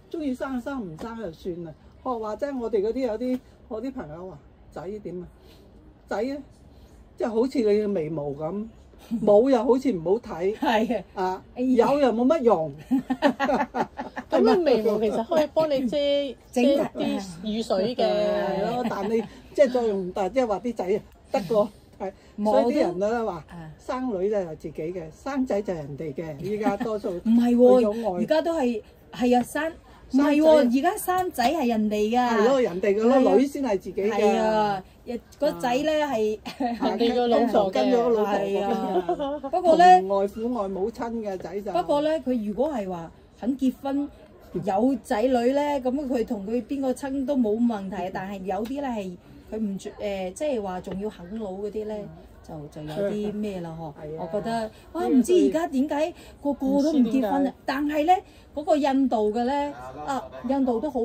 中意生生，唔生就算啦。學話齋，我哋嗰啲有啲我啲朋友話仔點啊？仔咧，即係好似你嘅眉毛咁，冇又好似唔好睇，係啊有又冇乜用。咁樣眉毛其實可以幫你遮啲雨水嘅。係咯，但你即係作用唔大，即係話啲仔得個係，所以啲人咧話生女就係自己嘅，生仔就係人哋嘅。依家多數唔係喎，而家都係啊生。唔係喎，而家生仔係人哋㗎。係咯，人哋嘅咯，女先係自己嘅。係啊，個仔咧係人哋個老婆跟咗個老婆係啊。嘅。不過咧，外父外母親嘅仔就。不過咧，佢如果係話肯結婚有仔女咧，咁佢同佢邊個親都冇問題。但係有啲咧係佢唔即係話仲要啃老嗰啲咧。就有啲咩啦嗬，我覺得哇唔知而家點解個個都唔結婚啊！但係咧嗰個印度嘅咧印度都好。